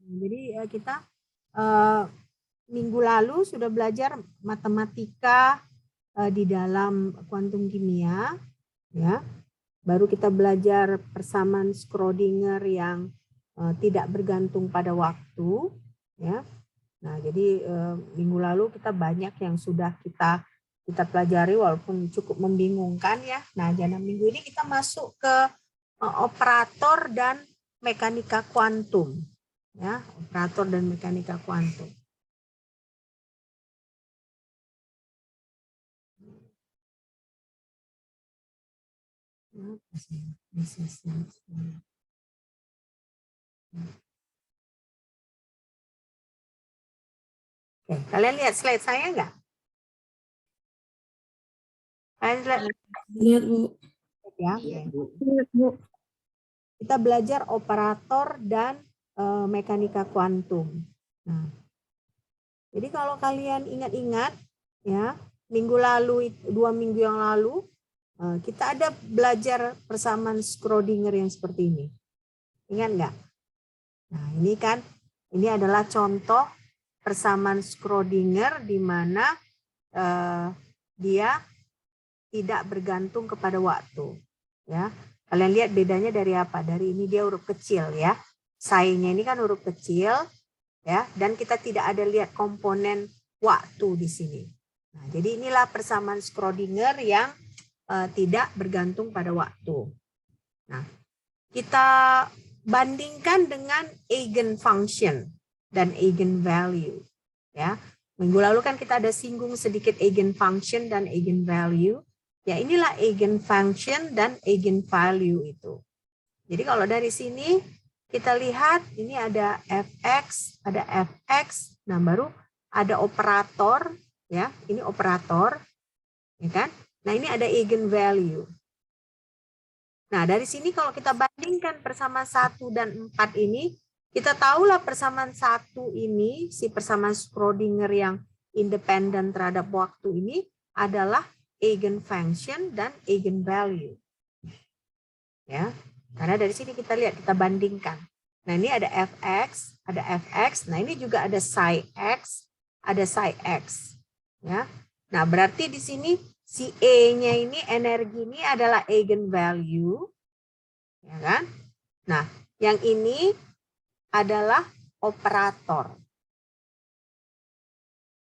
Jadi kita minggu lalu sudah belajar matematika di dalam kuantum kimia, ya. Baru kita belajar persamaan Schrödinger yang tidak bergantung pada waktu, ya. Nah, jadi minggu lalu kita banyak yang sudah kita pelajari walaupun cukup membingungkan, ya. Nah, jadi minggu ini kita masuk ke operator dan mekanika kuantum, ya, operator dan mekanika kuantum. Oke, kalian lihat slide saya nggak? Lihat, Bu. Ya, Lihat, Bu. kita belajar operator dan mekanika kuantum. Nah, jadi kalau kalian ingat-ingat, ya, minggu lalu, 2 minggu yang lalu, kita ada belajar persamaan Schrödinger yang seperti ini. Ingat nggak? Nah, ini kan, ini adalah contoh persamaan Schrödinger di mana dia tidak bergantung kepada waktu. Ya, kalian lihat bedanya dari apa? Dari ini dia huruf kecil, ya. Psi-nya ini kan huruf kecil, ya, dan kita tidak ada lihat komponen waktu di sini. Nah, jadi inilah persamaan Schrödinger yang tidak bergantung pada waktu. Nah, kita bandingkan dengan eigenfunction dan eigenvalue, ya. Minggu lalu kan kita ada singgung sedikit eigenfunction dan eigenvalue. Ya, inilah eigenfunction dan eigenvalue itu. Jadi kalau dari sini kita lihat ini ada fx, ada fx, nah baru ada operator, ya, ini operator, ya kan? Nah, ini ada eigenvalue. Nah, dari sini kalau kita bandingkan persamaan 1 dan 4 ini, kita tahulah persamaan 1 ini, si persamaan Schrödinger yang independen terhadap waktu ini adalah eigenfunction dan eigenvalue. Ya, karena dari sini kita lihat, kita bandingkan. Nah, ini ada fx, nah ini juga ada psi x, ada psi x. Ya. Nah, berarti di sini si E-nya ini, energi ini adalah eigenvalue, ya kan? Nah, yang ini adalah operator.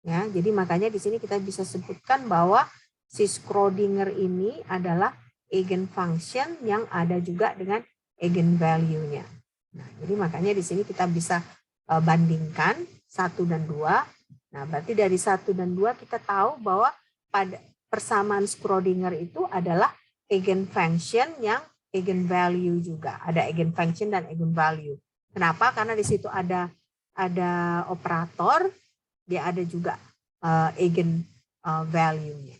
Ya, jadi makanya di sini kita bisa sebutkan bahwa si Schrödinger ini adalah eigenfunction yang ada juga dengan eigenvalue-nya. Nah, jadi makanya di sini kita bisa bandingkan 1 dan 2. Nah, berarti dari 1 dan 2 kita tahu bahwa pada persamaan Schrödinger itu adalah eigenfunction yang eigenvalue juga. Ada eigenfunction dan eigenvalue. Kenapa? Karena di situ ada operator, dia ada juga eigenvalue-nya.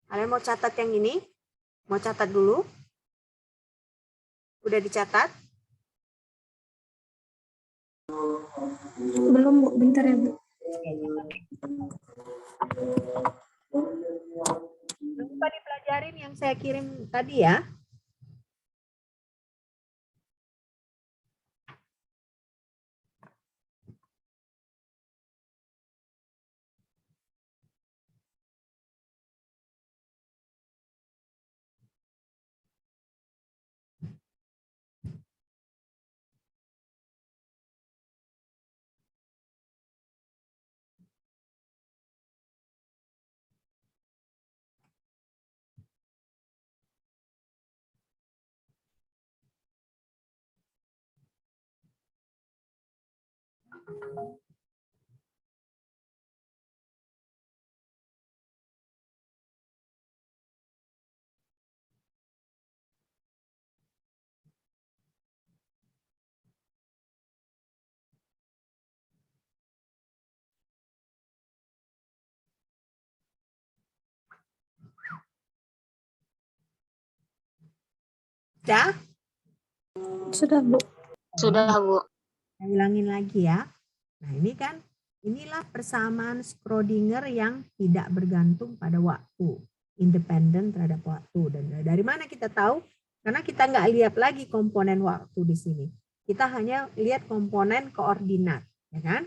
Kalian mau catat yang ini? Mau catat dulu? Udah dicatat? Belum, Bu. Bentar ya, Bu. Jangan lupa dipelajarin yang saya kirim tadi, ya. Sudah? Sudah, Bu. Sudah, Bu. Saya ulangin lagi, ya. Nah, ini kan, inilah persamaan Schrödinger yang tidak bergantung pada waktu, independen terhadap waktu. Dan dari mana kita tahu? Karena kita nggak lihat lagi komponen waktu di sini. kita hanya lihat komponen koordinat, ya kan?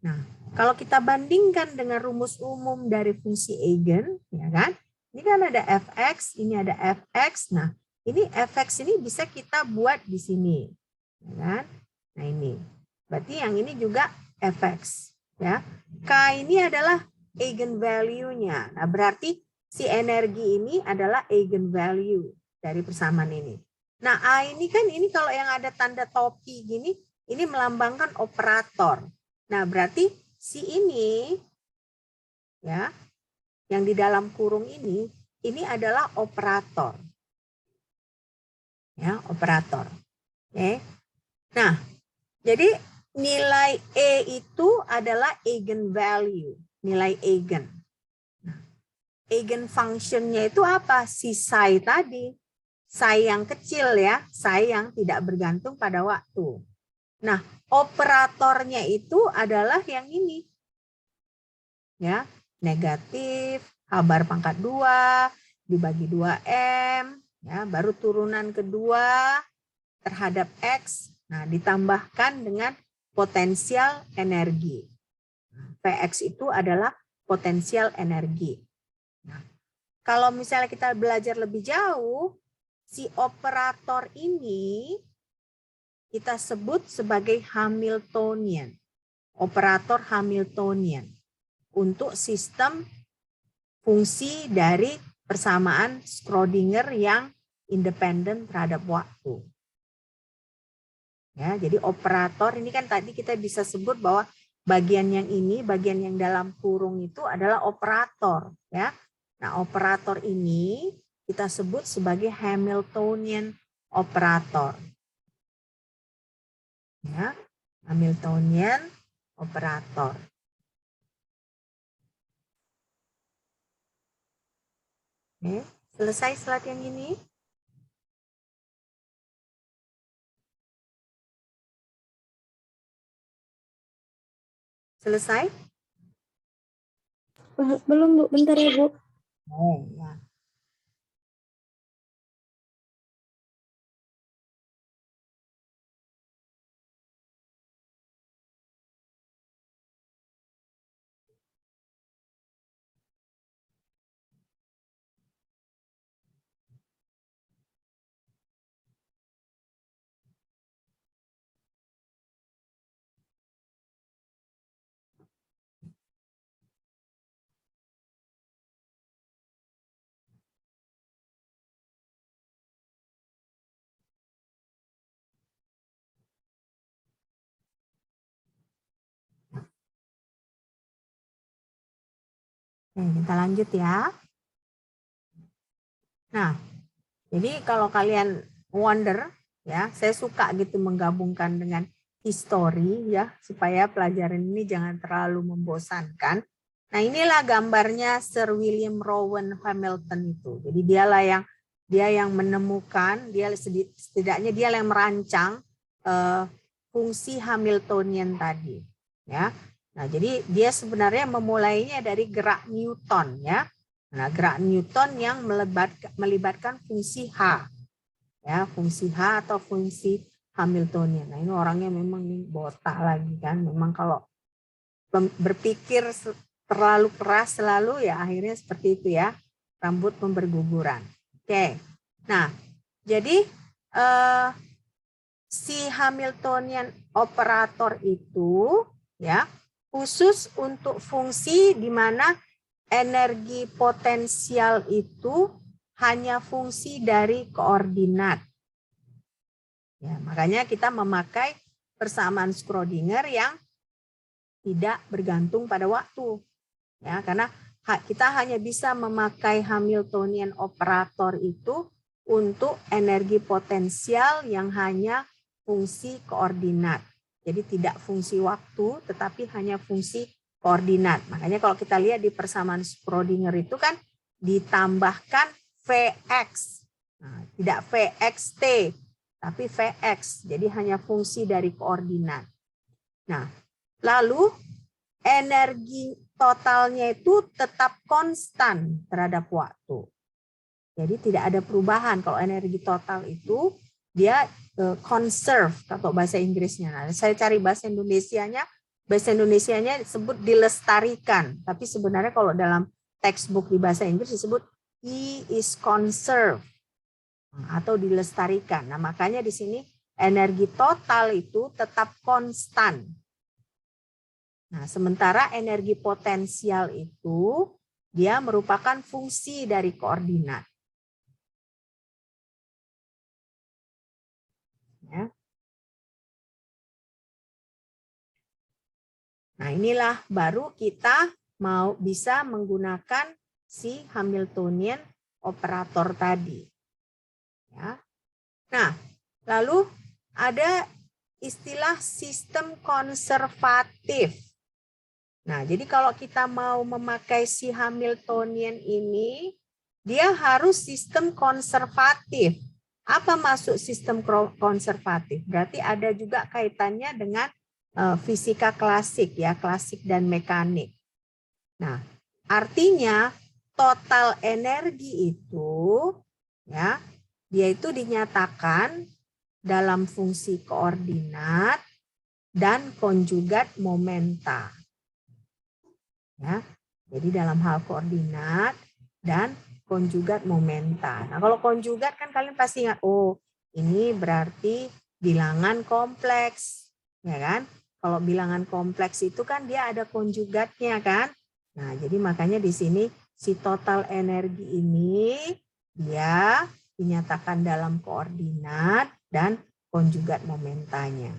Nah, kalau kita bandingkan dengan rumus umum dari fungsi eigen, ya kan? Ini kan ada fx, ini ada fx. Nah, ini fx ini bisa kita buat di sini, ya kan? Nah, ini. Berarti yang ini juga fx, ya. K ini adalah eigenvalue-nya. Nah, berarti si energi ini adalah eigenvalue dari persamaan ini. Nah, A ini kan ini kalau yang ada tanda topi gini, ini melambangkan operator. Nah, berarti si ini ya, yang di dalam kurung ini adalah operator. Ya, operator. Oke. Nah, jadi nilai E itu adalah eigenvalue, nilai eigen. Nah, eigen function-nya itu apa? Si psi tadi. Psi yang kecil ya, psi yang tidak bergantung pada waktu. Nah, operatornya itu adalah yang ini. Ya, negatif, kabar pangkat 2 dibagi 2M, ya, baru turunan kedua terhadap X. Nah, ditambahkan dengan potensial energi. Px itu adalah potensial energi. Nah, kalau misalnya kita belajar lebih jauh, si operator ini kita sebut sebagai Hamiltonian. Operator Hamiltonian. Untuk sistem fungsi dari persamaan Schrödinger yang independen terhadap waktu. Ya, jadi operator ini kan tadi kita bisa sebut bahwa bagian yang ini, bagian yang dalam kurung itu adalah operator. Ya. Nah, operator ini kita sebut sebagai Hamiltonian operator. Ya, Hamiltonian operator. Oke, selesai slide yang ini. Selesai? Belum, Bu. Bentar ya, Bu. Oh, ya. Oke, kita lanjut ya. Nah, jadi kalau kalian wonder, ya, saya suka gitu menggabungkan dengan history ya, supaya pelajaran ini jangan terlalu membosankan. Nah, inilah gambarnya Sir William Rowan Hamilton itu. Jadi dia yang menemukan, dia setidaknya dia yang merancang fungsi Hamiltonian tadi, ya. Nah, jadi dia sebenarnya memulainya dari gerak Newton, ya. Nah, gerak Newton yang melibatkan fungsi H. Ya, fungsi H atau fungsi Hamiltonian. Nah, ini orangnya memang botak lagi kan. Memang kalau berpikir terlalu keras selalu ya akhirnya seperti itu ya. Rambut berguguran. Oke. Nah, jadi si Hamiltonian operator itu ya khusus untuk fungsi di mana energi potensial itu hanya fungsi dari koordinat. Ya, makanya kita memakai persamaan Schrödinger yang tidak bergantung pada waktu. Ya, karena kita hanya bisa memakai Hamiltonian operator itu untuk energi potensial yang hanya fungsi koordinat. Jadi tidak fungsi waktu, tetapi hanya fungsi koordinat. Makanya kalau kita lihat di persamaan Schrödinger itu kan ditambahkan Vx. Nah, tidak Vxt, tapi Vx. Jadi hanya fungsi dari koordinat. Nah, lalu energi totalnya itu tetap konstan terhadap waktu. Jadi tidak ada perubahan kalau energi total itu dia conserve atau bahasa Inggrisnya. Nah, saya cari bahasa Indonesianya disebut dilestarikan. Tapi sebenarnya kalau dalam textbook di bahasa Inggris disebut he is conserved atau dilestarikan. Nah, makanya di sini energi total itu tetap konstan. Nah, sementara energi potensial itu dia merupakan fungsi dari koordinat. Ya. Nah, inilah baru kita mau bisa menggunakan si Hamiltonian operator tadi. Ya. Nah, lalu ada istilah sistem konservatif. Nah, jadi kalau kita mau memakai si Hamiltonian ini, dia harus sistem konservatif. Apa masuk sistem konservatif? Berarti ada juga kaitannya dengan fisika klasik ya, klasik dan mekanik. Nah, artinya total energi itu ya, dia itu dinyatakan dalam fungsi koordinat dan konjugat momenta. Ya. Jadi dalam hal koordinat dan konjugat momenta. Nah, kalau konjugat kan kalian pasti ingat, oh, ini berarti bilangan kompleks, ya kan? Kalau bilangan kompleks itu kan dia ada konjugatnya kan. Nah, jadi makanya di sini si total energi ini dia dinyatakan dalam koordinat dan konjugat momentanya.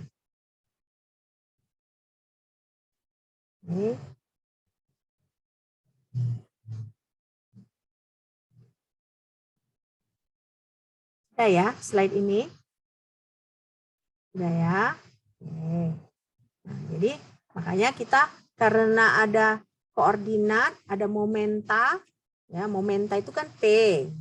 Ini. Sudah ya slide ini? Sudah ya? Oke. Nah, jadi makanya kita karena ada koordinat, ada momenta, ya momenta itu kan P,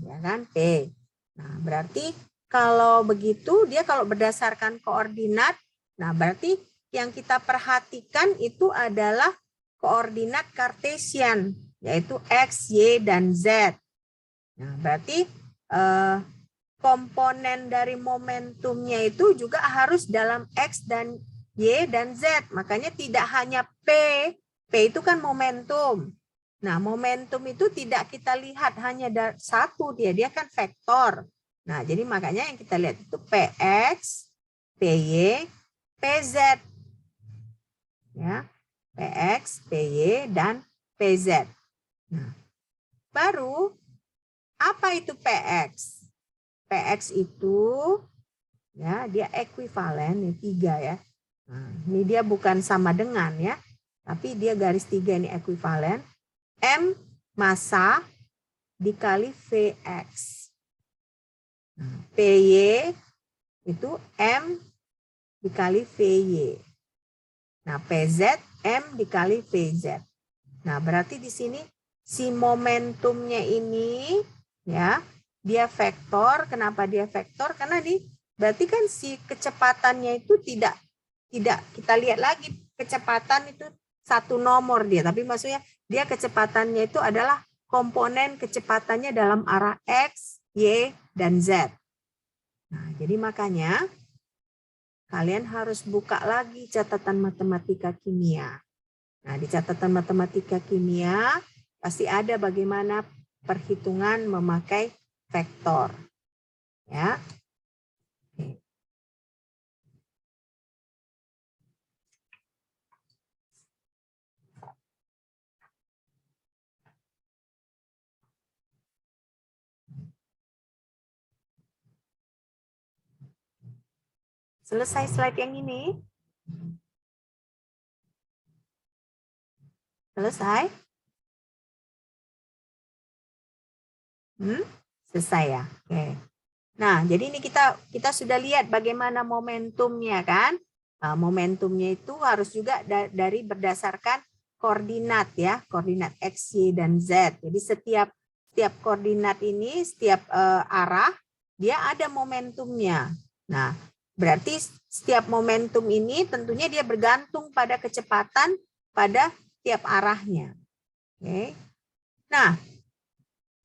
ya kan P. Nah, berarti kalau begitu dia kalau berdasarkan koordinat, nah berarti yang kita perhatikan itu adalah koordinat Kartesian, yaitu X, Y, dan Z. Nah, berarti komponen dari momentumnya itu juga harus dalam X dan Y dan Z. Makanya tidak hanya P. P itu kan momentum. Nah, momentum itu tidak kita lihat hanya satu dia kan vektor. Nah, jadi makanya yang kita lihat itu PX, PY, PZ. Ya. PX, PY, dan PZ. Nah, baru apa itu PX? PX itu ya dia ekuivalen nih 3 ya. Nah, ini dia bukan sama dengan ya, tapi dia garis 3 ini ekuivalen. M massa dikali Vx. Nah, Py itu M dikali Vy. Nah, Pz M dikali Vz. Nah, berarti di sini si momentumnya ini ya dia vektor. Kenapa dia vektor? Karena berarti kan si kecepatannya itu tidak kita lihat lagi kecepatan itu satu nomor dia, tapi maksudnya dia kecepatannya itu adalah komponen kecepatannya dalam arah X, Y, dan Z. Nah, jadi makanya kalian harus buka lagi catatan matematika kimia. Nah, di catatan matematika kimia pasti ada bagaimana perhitungan memakai vektor. Ya. Oke. Selesai slide yang ini? Selesai? Selesai ya. Oke. Nah, jadi ini kita sudah lihat bagaimana momentumnya kan. Nah, momentumnya itu harus juga dari berdasarkan koordinat ya, koordinat X, Y, dan Z. Jadi setiap koordinat ini, setiap arah, dia ada momentumnya. Nah, berarti setiap momentum ini tentunya dia bergantung pada kecepatan pada tiap arahnya. Oke. Nah,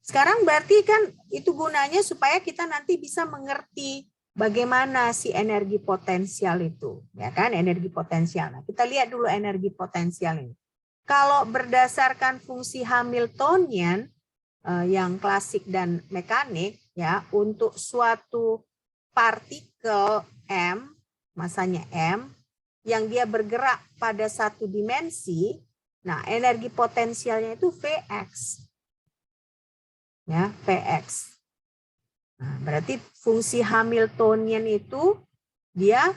sekarang berarti kan itu gunanya supaya kita nanti bisa mengerti bagaimana si energi potensial itu, ya kan? Energi potensial. Nah, kita lihat dulu energi potensial ini. Kalau berdasarkan fungsi Hamiltonian yang klasik dan mekanik, ya, untuk suatu partikel M, masanya M, yang dia bergerak pada satu dimensi, nah energi potensialnya itu Vx. Ya, Vx. Nah, berarti fungsi Hamiltonian itu dia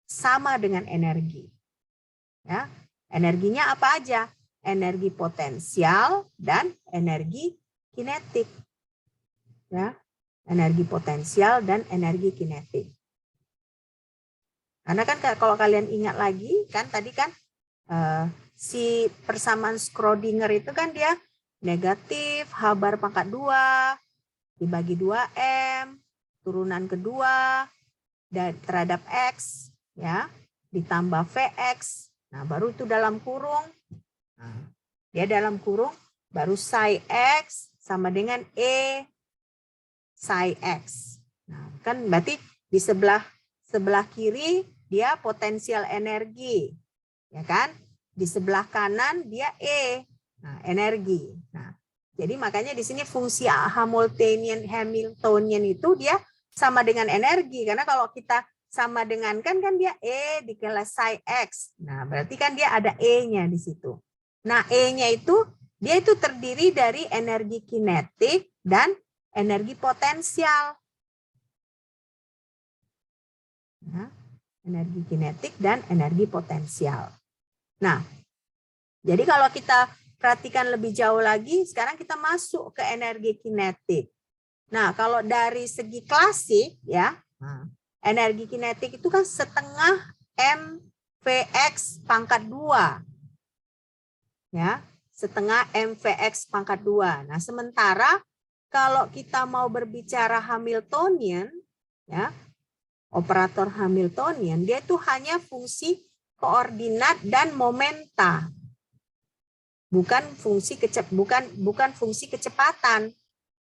sama dengan energi. Ya, energinya apa aja? Energi potensial dan energi kinetik. Ya, energi potensial dan energi kinetik. Karena kan kalau kalian ingat lagi, kan tadi kan si persamaan Schrödinger itu kan dia negatif H bar pangkat 2 dibagi 2M, turunan kedua dan terhadap X, ya, ditambah Vx. Nah, baru itu dalam kurung. Nah, dia dalam kurung, baru psi X sama dengan E psi X. Nah, kan berarti di sebelah kiri dia potensial energi, ya kan? Di sebelah kanan dia E, nah, energi. Nah, jadi makanya di sini fungsi Hamiltonian itu dia sama dengan energi, karena kalau kita sama dengan kan dia E dikali psi X. Nah, berarti kan dia ada E-nya di situ. Nah, E-nya itu dia itu terdiri dari energi kinetik dan energi potensial. Nah, energi kinetik dan energi potensial. Nah, jadi kalau kita perhatikan lebih jauh lagi, sekarang kita masuk ke energi kinetik. Nah, kalau dari segi klasik, ya, energi kinetik itu kan setengah mvx pangkat 2. Ya, setengah mvx pangkat 2. Nah, sementara kalau kita mau berbicara Hamiltonian, ya, operator Hamiltonian, dia itu hanya fungsi koordinat dan momenta. Bukan fungsi kecepatan.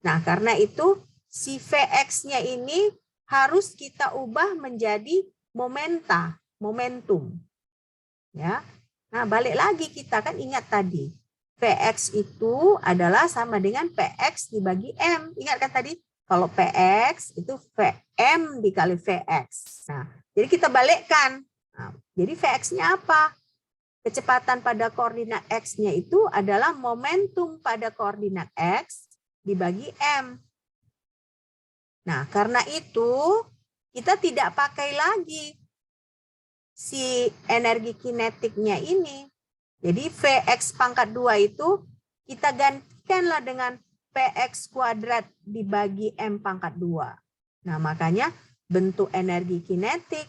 Nah, karena itu si Vx-nya ini harus kita ubah menjadi momentum. Ya. Nah, balik lagi kita kan ingat tadi, Vx itu adalah sama dengan Px dibagi M. Ingat kan tadi? Kalau Px itu Vm dikali Vx. Nah, jadi kita balikkan. Nah, jadi Vx-nya apa? Kecepatan pada koordinat X-nya itu adalah momentum pada koordinat X dibagi M. Nah, karena itu kita tidak pakai lagi si energi kinetiknya ini. Jadi Vx pangkat 2 itu kita gantikanlah dengan Px kuadrat dibagi M pangkat 2. Nah, makanya bentuk energi kinetik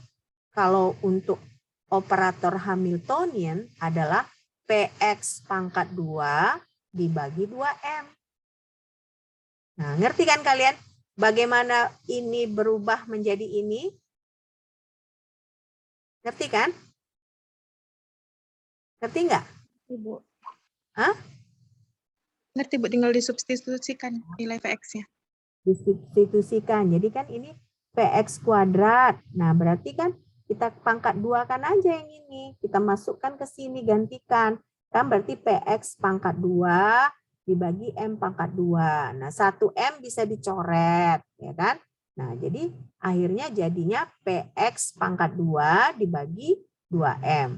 kalau untuk operator Hamiltonian adalah Px pangkat 2 dibagi 2M. Nah, ngerti kan kalian bagaimana ini berubah menjadi ini? Ngerti kan? Ngerti nggak? Ibu. Hah? Ngerti, Bu, tinggal disubstitusikan nilai Vx-nya. Disubstitusikan. Jadi kan ini Px kuadrat. Nah, berarti kan kita pangkat 2 kan aja yang ini. Kita masukkan ke sini, gantikan. Kan berarti Px pangkat 2 dibagi M pangkat 2. Nah, 1M bisa dicoret, ya kan? Nah, jadi akhirnya jadinya Px pangkat 2 dibagi 2M.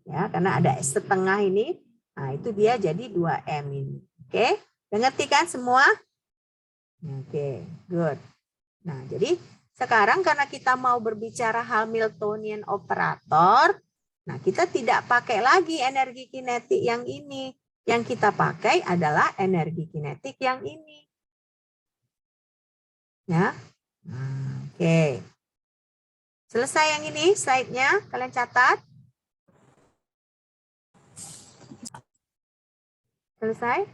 Ya, karena ada setengah ini. Nah, itu dia jadi 2M ini. Oke? Ngerti kan semua? Oke, good. Nah, jadi sekarang karena kita mau berbicara Hamiltonian operator, nah kita tidak pakai lagi energi kinetik yang ini. Yang kita pakai adalah energi kinetik yang ini. Ya. Nah, oke. Selesai yang ini slide-nya, kalian catat. Selesai?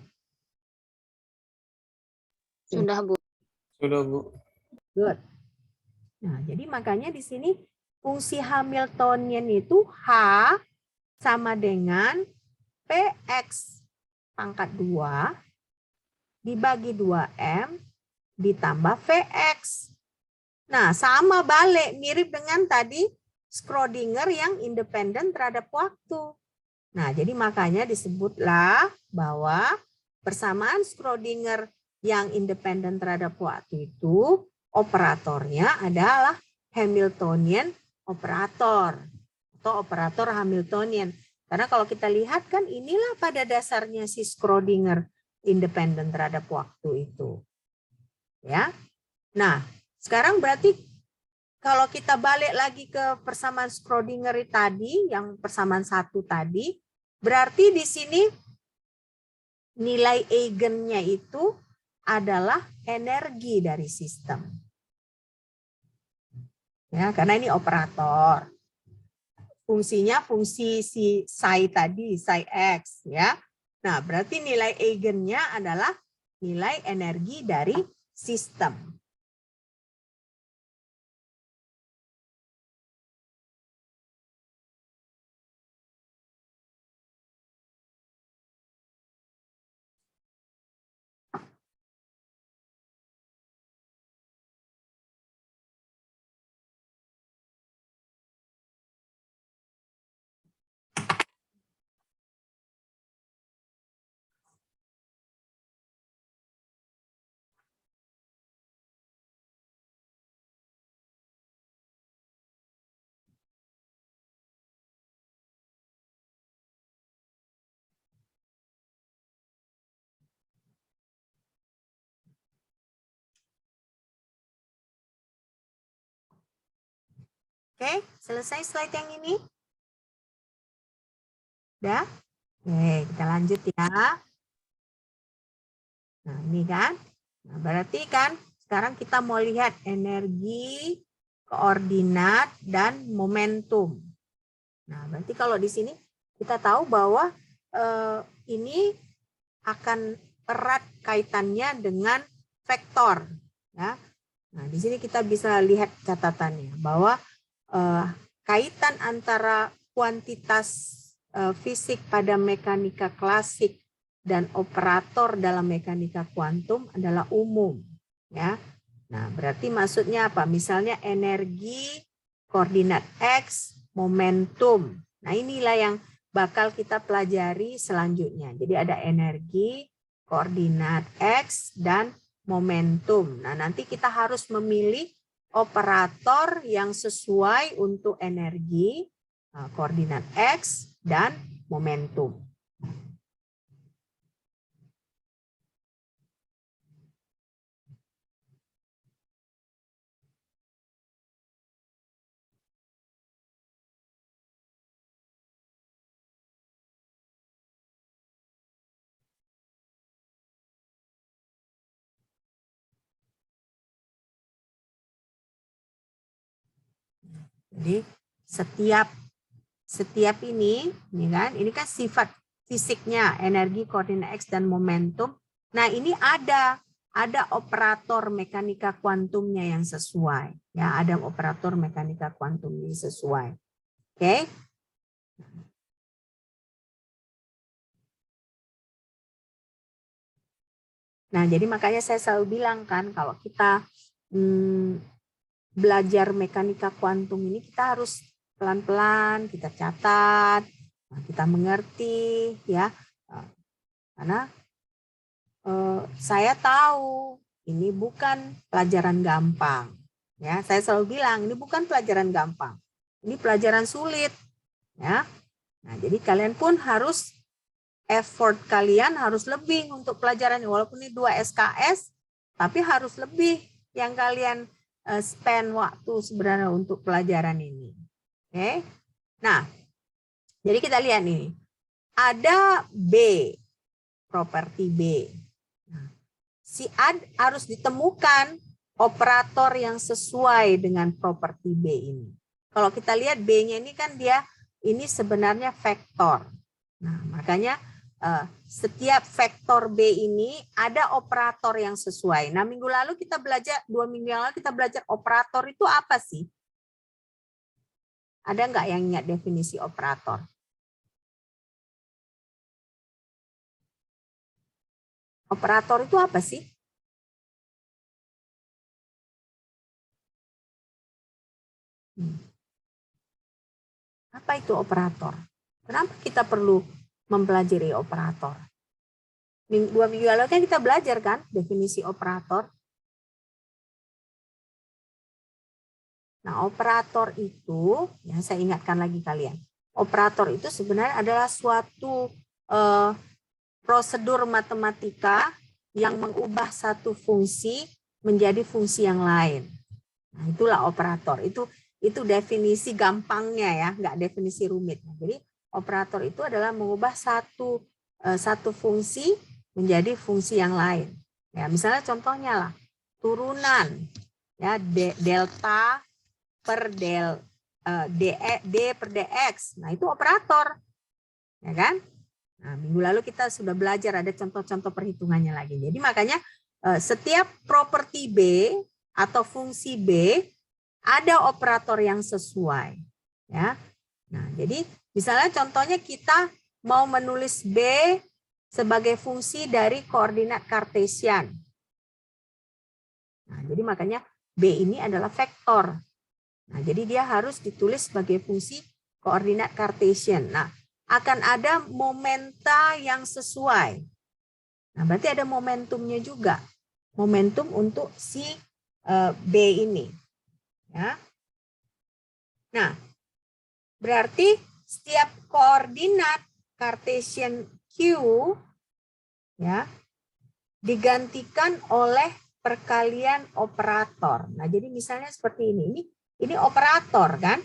Sudah, Bu. Sudah, Bu. Good. Nah, jadi makanya di sini fungsi Hamiltonian itu H sama dengan Px pangkat 2 dibagi 2M ditambah Vx. Nah, sama balik, mirip dengan tadi Schrödinger yang independen terhadap waktu. Nah, jadi makanya disebutlah bahwa persamaan Schrödinger yang independen terhadap waktu itu operatornya adalah Hamiltonian operator atau operator Hamiltonian. Karena kalau kita lihat kan inilah pada dasarnya si Schrödinger independen terhadap waktu itu. Ya. Nah, sekarang berarti kalau kita balik lagi ke persamaan Schrödinger tadi, yang persamaan satu tadi, berarti di sini nilai eigennya itu adalah energi dari sistem. Ya, karena ini operator. Fungsinya fungsi si psi tadi, psi x, ya. Nah, berarti nilai eigennya adalah nilai energi dari sistem. Oke, selesai slide yang ini? Udah? Oke, kita lanjut ya. Nah, ini kan. Nah, berarti kan sekarang kita mau lihat energi, koordinat, dan momentum. Nah, berarti kalau di sini kita tahu bahwa ini akan erat kaitannya dengan vektor. Ya. Nah, di sini kita bisa lihat catatannya bahwa kaitan antara kuantitas fisik pada mekanika klasik dan operator dalam mekanika kuantum adalah umum, ya. Nah, berarti maksudnya apa? Misalnya energi, koordinat x, momentum. Nah, inilah yang bakal kita pelajari selanjutnya. Jadi ada energi, koordinat x, dan momentum. Nah, nanti kita harus memilih operator yang sesuai untuk energi, koordinat x, dan momentum. Jadi setiap ini kan sifat fisiknya, energi, koordinat x, dan momentum. Nah, ini ada operator mekanika kuantumnya yang sesuai. Ya, ada operator mekanika kuantum yang sesuai. Oke. Nah, jadi makanya saya selalu bilang kan, kalau kita belajar mekanika kuantum ini, kita harus pelan-pelan, kita catat, kita mengerti, ya. Karena saya tahu ini bukan pelajaran gampang. Ya, saya selalu bilang ini bukan pelajaran gampang. Ini pelajaran sulit, ya. Nah, jadi kalian pun harus effort kalian harus lebih untuk pelajaran ini. Walaupun ini 2 SKS, tapi harus lebih yang kalian spend waktu sebenarnya untuk pelajaran ini. Oke. Nah, jadi kita lihat nih. Ada B, properti B. Nah, si A harus ditemukan operator yang sesuai dengan properti B ini. Kalau kita lihat B-nya ini kan dia ini sebenarnya vektor. Nah, makanya setiap vektor B ini ada operator yang sesuai. Nah, minggu lalu kita belajar, 2 minggu yang lalu kita belajar operator itu apa sih? Ada nggak yang ingat definisi operator? Operator itu apa sih? Apa itu operator? Kenapa kita perlu mempelajari operator? 2 minggu lalu kan kita belajar kan definisi operator. Nah, operator itu, ya saya ingatkan lagi kalian, operator itu sebenarnya adalah suatu prosedur matematika yang mengubah satu fungsi menjadi fungsi yang lain. Nah, itulah operator. Itu definisi gampangnya ya, nggak definisi rumit. Jadi operator itu adalah mengubah satu fungsi menjadi fungsi yang lain. Ya, misalnya contohnya lah, turunan ya delta per d per dx. Nah, itu operator. Ya kan? Nah, minggu lalu kita sudah belajar ada contoh-contoh perhitungannya lagi. Jadi makanya setiap properti B atau fungsi B ada operator yang sesuai. Ya. Nah, jadi misalnya contohnya kita mau menulis B sebagai fungsi dari koordinat Kartesian. Nah, jadi makanya B ini adalah vektor. Nah, jadi dia harus ditulis sebagai fungsi koordinat Kartesian. Nah, akan ada momenta yang sesuai. Nah, berarti ada momentumnya juga. Momentum untuk si B ini. Ya. Nah, berarti setiap koordinat Kartesian Q ya digantikan oleh perkalian operator. Nah, jadi misalnya seperti ini. Ini operator kan?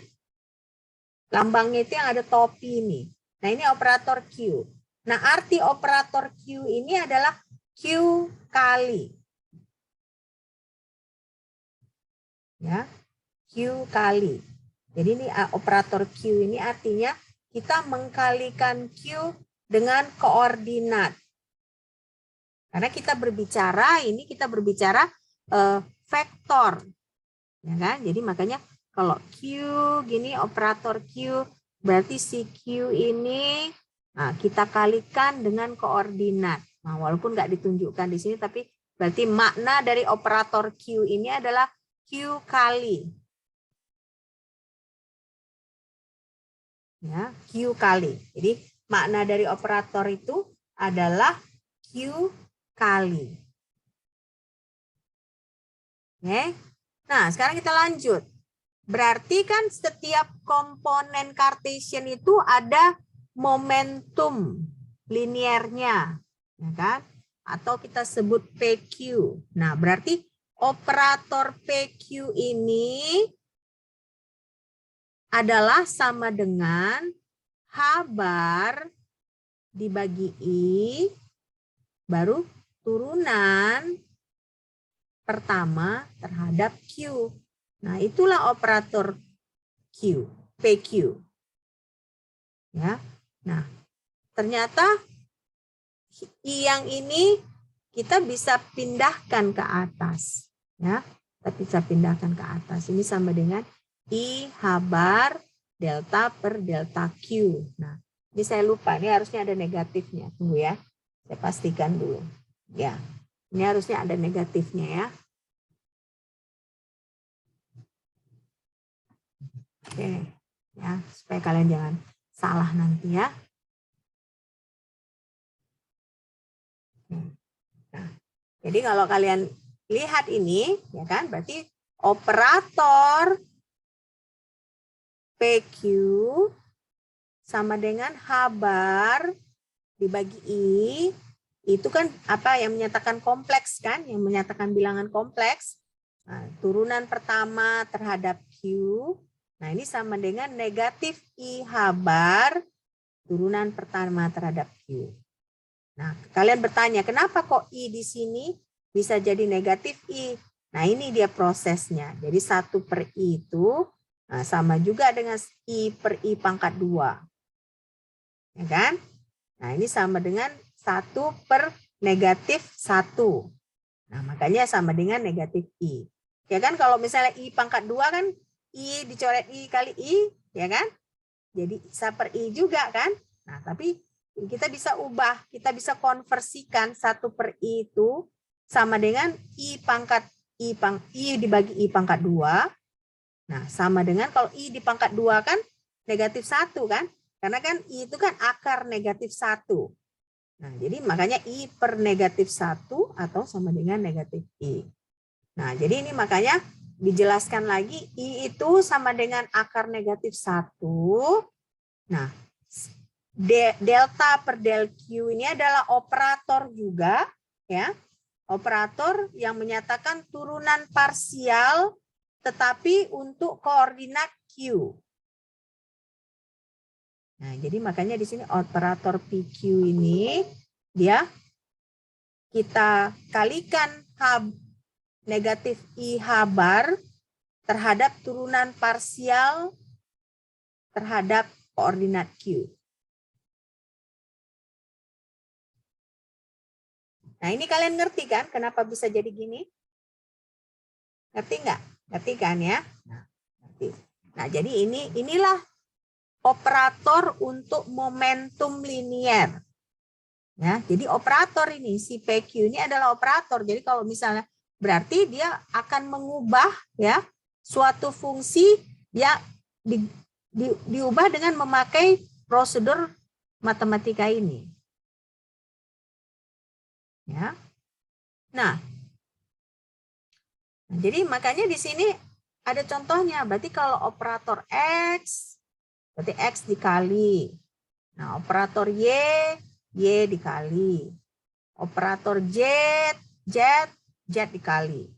Lambangnya itu yang ada topi ini. Nah, ini operator Q. Nah, arti operator Q ini adalah Q kali. Ya, Q kali. Jadi ini operator Q ini artinya kita mengkalikan Q dengan koordinat. Karena kita berbicara vektor. Ya kan? Jadi makanya kalau Q gini operator Q berarti si Q ini kita kalikan dengan koordinat. Nah, walaupun nggak ditunjukkan di sini tapi berarti makna dari operator Q ini adalah Q kali. Ya, Q kali. Jadi makna dari operator itu adalah Q kali. Oke. Nah, sekarang kita lanjut. Berarti kan setiap komponen Kartesian itu ada momentum linearnya, ya kan? Atau kita sebut PQ. Nah, berarti operator PQ ini adalah sama dengan H bar dibagi I baru turunan pertama terhadap Q. Nah, itulah operator Q, PQ. Ya. Nah, ternyata I yang ini kita bisa pindahkan ke atas, ya. Kita bisa pindahkan ke atas. Ini sama dengan I H bar delta per delta Q. Nah, ini saya lupa, ini harusnya ada negatifnya. Tunggu ya. Saya pastikan dulu. Ya. Ini harusnya ada negatifnya ya. Oke, ya supaya kalian jangan salah nanti ya. Nah, jadi kalau kalian lihat ini, ya kan, berarti operator PQ sama dengan H bar dibagi I. Itu kan apa yang menyatakan kompleks kan, yang menyatakan bilangan kompleks. Nah, turunan pertama terhadap Q. Nah, ini sama dengan negatif IH bar turunan pertama terhadap Q. Nah, kalian bertanya, kenapa kok I di sini bisa jadi negatif I? Nah, ini dia prosesnya. Jadi 1 per I itu sama juga dengan I per I pangkat 2. Ya kan? Nah, ini sama dengan 1 per negatif 1. Nah, makanya sama dengan negatif I. Ya kan, kalau misalnya I pangkat 2 kan, I dicoret I kali I, ya kan? Jadi 1 per I juga kan? Nah, tapi kita bisa ubah, kita bisa konversikan 1 per I itu sama dengan I pangkat I dibagi I pangkat 2 Nah, sama dengan kalau I di pangkat 2 kan negatif 1 kan? Karena kan I itu kan akar negatif 1. Nah, jadi makanya I per negatif 1 atau sama dengan negatif I. Nah, jadi ini makanya dijelaskan lagi I itu sama dengan akar negatif 1. Nah, delta per del Q ini adalah operator juga, ya. Operator yang menyatakan turunan parsial tetapi untuk koordinat Q. Nah, jadi makanya di sini operator PQ ini dia kita kalikan negatif I H bar terhadap turunan parsial terhadap koordinat Q. Nah, ini kalian ngerti kan kenapa bisa jadi gini? Ngerti nggak? Ngerti kan ya? Nah, ngerti. Nah, jadi inilah operator untuk momentum linier. Ya, jadi operator ini si PQ ini adalah operator. Jadi kalau misalnya berarti dia akan mengubah ya suatu fungsi ya diubah dengan memakai prosedur matematika ini. Ya. Nah, jadi makanya di sini ada contohnya. Berarti kalau operator X, berarti X dikali. Nah, operator Y dikali. Operator Z dikali.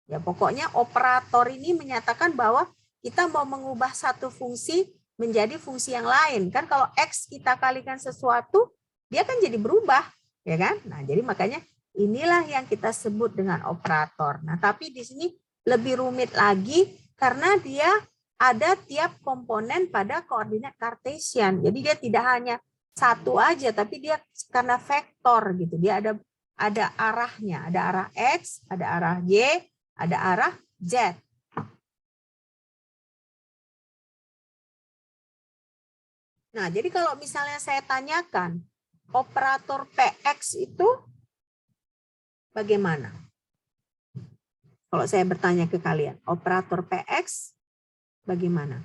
Ya, pokoknya operator ini menyatakan bahwa kita mau mengubah satu fungsi menjadi fungsi yang lain. Kan kalau X kita kalikan sesuatu, dia kan jadi berubah. Ya kan? Nah, jadi makanya inilah yang kita sebut dengan operator. Nah, tapi di sini lebih rumit lagi karena dia ada tiap komponen pada koordinat Cartesian. Jadi dia tidak hanya satu aja, tapi dia karena vektor gitu. Dia ada arahnya, ada arah X, ada arah Y, ada arah Z. Nah, jadi kalau misalnya saya tanyakan operator PX itu bagaimana? Kalau saya bertanya ke kalian, operator PX bagaimana?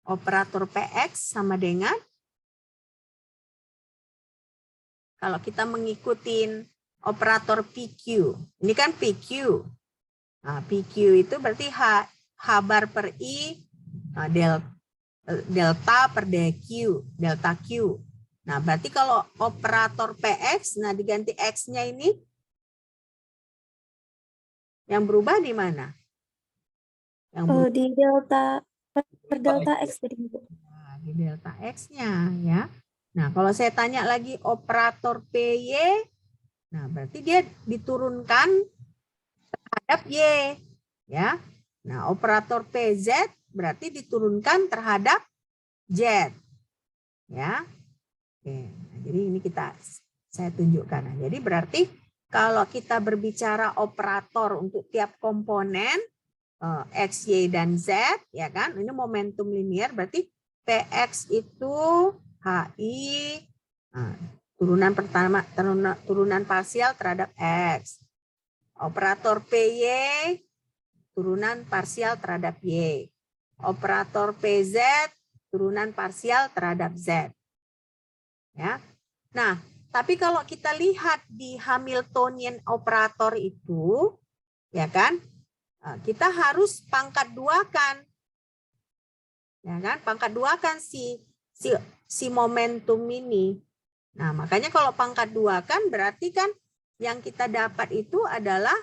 Operator PX sama dengan kalau kita mengikuti operator PQ. Ini kan PQ. Nah, PQ itu berarti H bar per I delta per DQ, delta Q. Nah, berarti kalau operator PX, nah diganti X-nya ini, yang berubah di mana? Yang berubah. Di delta per delta X tadi, Bu. Nah, di delta X-nya ya. Nah, kalau saya tanya lagi operator PY, nah berarti dia diturunkan terhadap Y. Ya. Nah, operator PZ berarti diturunkan terhadap Z. Ya. Oke. Nah, jadi ini saya tunjukkan. Nah, jadi berarti kalau kita berbicara operator untuk tiap komponen X, Y, dan Z, ya kan? Ini momentum linier, berarti PX itu HI, turunan pertama, turunan parsial terhadap X. Operator PY, turunan parsial terhadap Y. Operator PZ, turunan parsial terhadap Z. Ya. Nah, tapi kalau kita lihat di Hamiltonian operator itu, ya kan, kita harus pangkat 2-kan. Ya kan, pangkat 2-kan si momentum ini. Nah, makanya kalau pangkat 2-kan berarti kan yang kita dapat itu adalah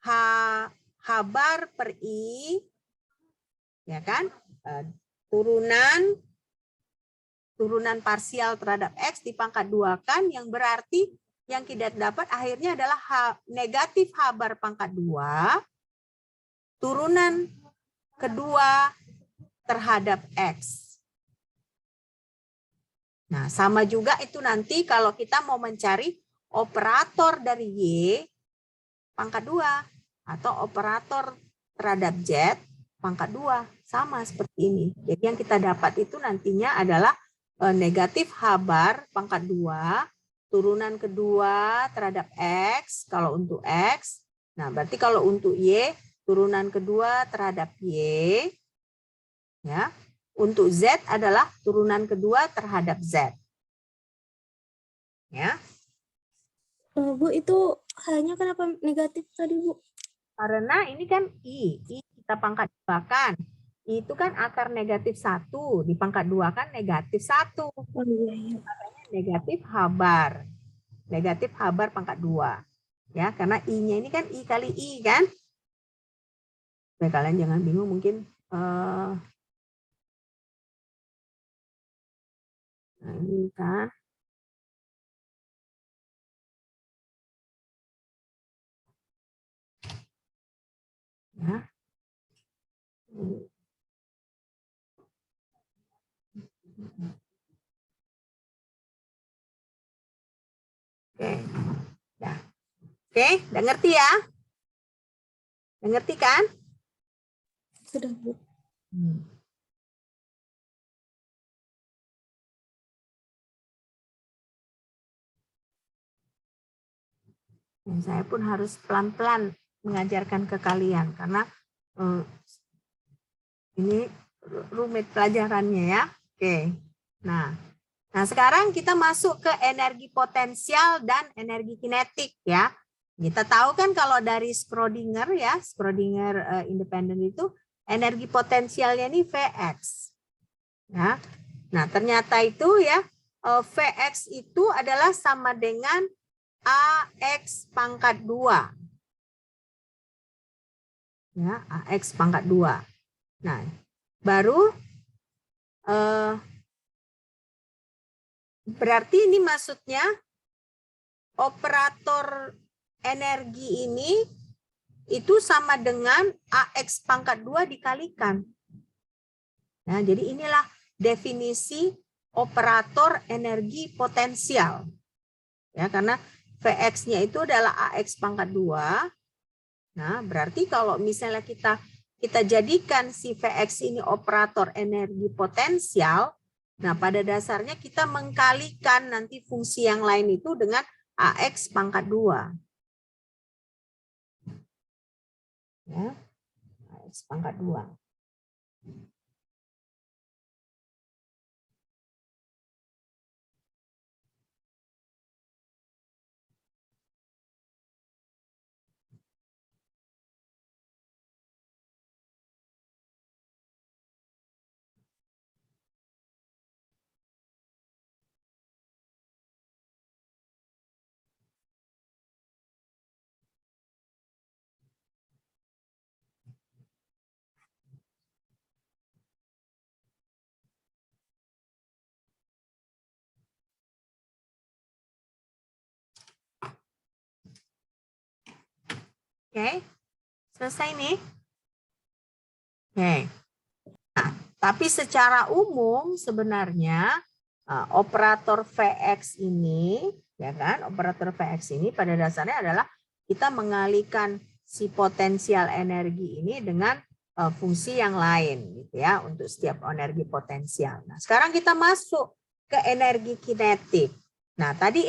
H bar per I, ya kan, turunan parsial terhadap X di pangkat 2-kan, yang berarti yang kita dapat akhirnya adalah negatif H bar pangkat 2, turunan kedua terhadap X. Nah, sama juga itu nanti kalau kita mau mencari operator dari Y pangkat 2 atau operator terhadap Z pangkat 2, sama seperti ini. Jadi yang kita dapat itu nantinya adalah negatif H bar pangkat 2, turunan kedua terhadap X, kalau untuk X. Nah, berarti kalau untuk Y, turunan kedua terhadap Y. Ya. Untuk Z adalah turunan kedua terhadap Z. Ya. Bu, itu hanya kenapa negatif tadi, Bu? Karena ini kan I kita pangkat 2 kan. I itu kan akar negatif 1, di pangkat 2 kan negatif 1. Oh iya, iya. Makanya negatif H bar. Negatif H bar pangkat 2. Ya, karena I-nya ini kan I kali I kan. Nah, kalian jangan bingung mungkin nah ini kan ya. Oke. Dah. Oke, udah ngerti ya? Udah ngerti kan? Sudah, Bu. Dan saya pun harus pelan-pelan mengajarkan ke kalian karena ini rumit pelajarannya ya. Oke. Nah, sekarang kita masuk ke energi potensial dan energi kinetik ya. Kita tahu kan kalau dari Schrödinger ya, Schrödinger independen itu energi potensialnya ini Vx. Ya. Nah, ternyata itu ya Vx itu adalah sama dengan AX pangkat 2. Ya, AX pangkat 2. Nah, baru berarti ini maksudnya operator energi ini itu sama dengan AX pangkat 2 dikalikan. Nah, jadi inilah definisi operator energi potensial. Ya, karena Vx-nya itu adalah AX pangkat 2. Nah, berarti kalau misalnya kita jadikan si Vx ini operator energi potensial, nah pada dasarnya kita mengkalikan nanti fungsi yang lain itu dengan AX pangkat 2. Ya, AX pangkat 2. Oke, selesai nih. Oke. Nah, tapi secara umum sebenarnya operator Vx ini, ya kan, operator Vx ini pada dasarnya adalah kita mengalihkan si potensial energi ini dengan fungsi yang lain, gitu ya, untuk setiap energi potensial. Nah, sekarang kita masuk ke energi kinetik. Nah, tadi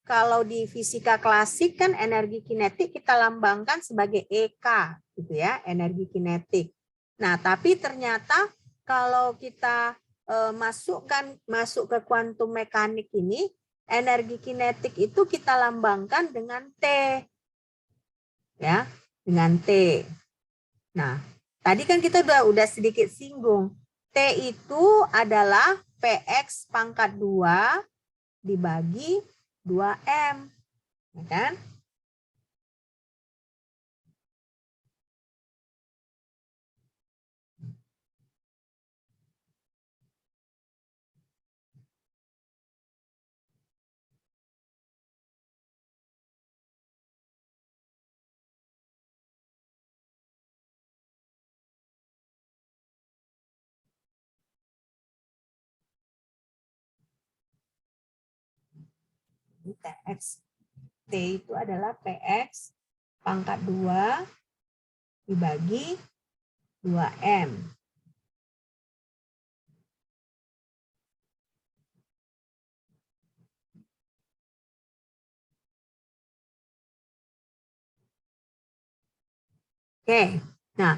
kalau di fisika klasik kan energi kinetik kita lambangkan sebagai EK, gitu ya, energi kinetik. Nah, tapi ternyata kalau kita masuk ke kuantum mekanik ini, energi kinetik itu kita lambangkan dengan T. Ya, dengan T. Nah, tadi kan kita udah sedikit singgung. T itu adalah Px pangkat 2 dibagi 2M. Ya kan? Tx T itu adalah Px pangkat 2 dibagi 2M. Oke. Nah,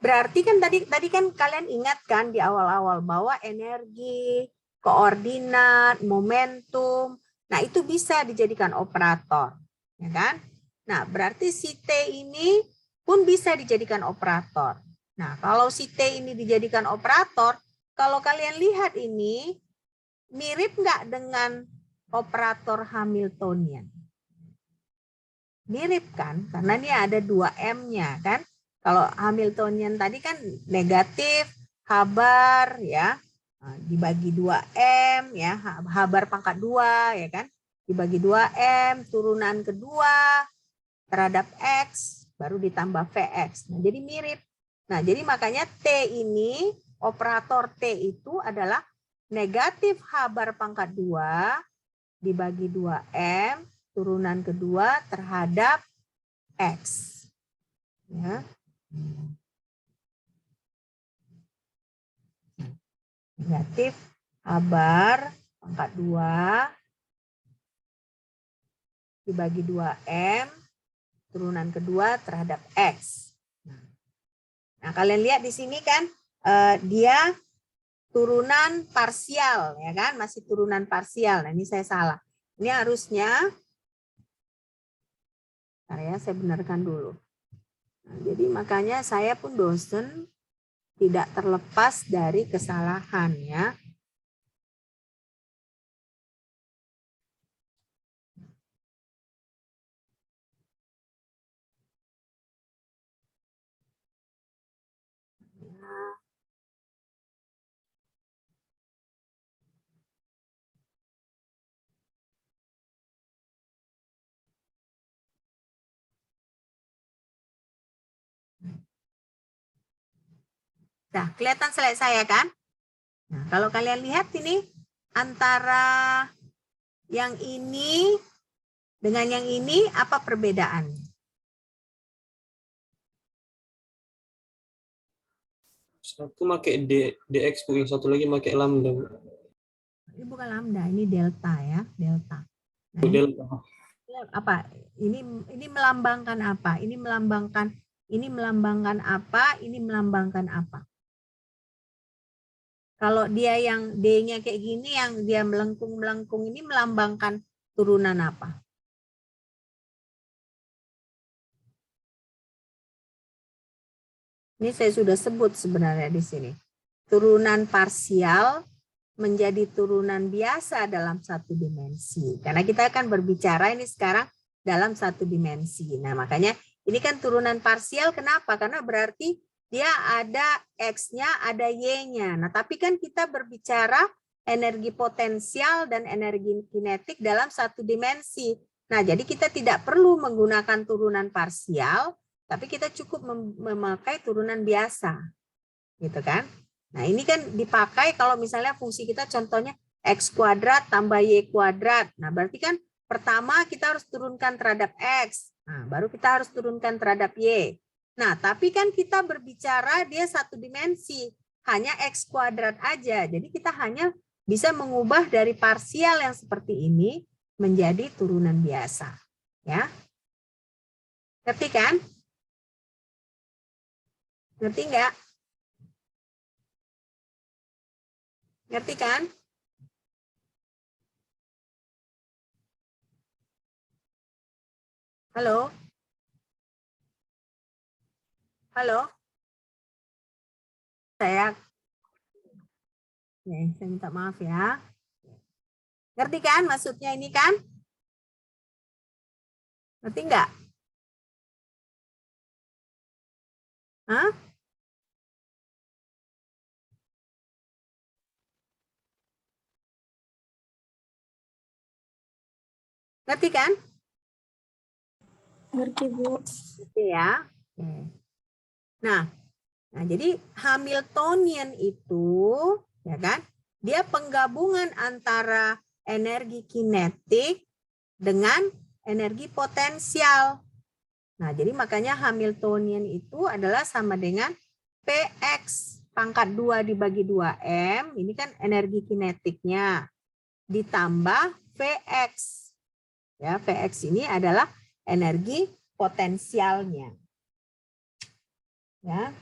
berarti kan tadi kan kalian ingat kan di awal-awal bahwa energi, koordinat, momentum, nah itu bisa dijadikan operator, ya kan? Nah, berarti si T ini pun bisa dijadikan operator. Nah, kalau si T ini dijadikan operator, kalau kalian lihat ini mirip nggak dengan operator Hamiltonian? Mirip kan? Karena ini ada 2M-nya kan? Kalau Hamiltonian tadi kan negatif, habar ya, dibagi 2M ya, habar pangkat 2 ya kan? Dibagi 2M, turunan kedua terhadap X, baru ditambah VX. Nah, jadi mirip. Nah, jadi makanya T ini, operator T itu adalah negatif habar pangkat 2 dibagi 2M, turunan kedua terhadap X. Ya. Negatif habar pangkat 2 dibagi 2M, turunan kedua terhadap X. Nah, kalian lihat di sini kan dia turunan parsial, ya kan? Masih turunan parsial. Nah, ini saya salah. Ini harusnya, bentar ya, saya benarkan dulu. Nah, jadi makanya saya pun dosen tidak terlepas dari kesalahan ya. Nah, kelihatan slide saya kan? Nah, kalau kalian lihat ini antara yang ini dengan yang ini apa perbedaannya? Satu pakai DX, Bu, yang satu lagi pakai lambda, Bu. Ini bukan lambda, ini delta ya, delta. Nah, Bu, ini delta. apa? Ini melambangkan apa? Ini melambangkan apa? Ini melambangkan apa? Kalau dia yang D-nya kayak gini, yang dia melengkung-melengkung ini melambangkan turunan apa? Ini saya sudah sebut sebenarnya di sini. Turunan parsial menjadi turunan biasa dalam satu dimensi. Karena kita akan berbicara ini sekarang dalam satu dimensi. Nah, makanya ini kan turunan parsial. Kenapa? Karena berarti dia ada X-nya, ada Y-nya. Nah, tapi kan kita berbicara energi potensial dan energi kinetik dalam satu dimensi. Nah, jadi kita tidak perlu menggunakan turunan parsial, tapi kita cukup memakai turunan biasa. Gitu kan? Nah, ini kan dipakai kalau misalnya fungsi kita contohnya X kuadrat tambah Y kuadrat. Nah, berarti kan pertama kita harus turunkan terhadap X. Nah, baru kita harus turunkan terhadap Y. Nah, tapi kan kita berbicara dia satu dimensi. Hanya X kuadrat aja. Jadi kita hanya bisa mengubah dari parsial yang seperti ini menjadi turunan biasa. Ya. Ngerti kan? Ngerti nggak? Ngerti kan? Halo? Halo? Saya minta maaf ya. Ngerti kan maksudnya ini kan? Ngerti nggak? Hah? Ngerti kan? Ngerti, Bu. Ngerti ya. Nah, jadi Hamiltonian itu, ya kan? Dia penggabungan antara energi kinetik dengan energi potensial. Nah, jadi makanya Hamiltonian itu adalah sama dengan Px pangkat 2 dibagi 2M, ini kan energi kinetiknya, ditambah Vx. Ya, Vx ini adalah energi potensialnya. Ya.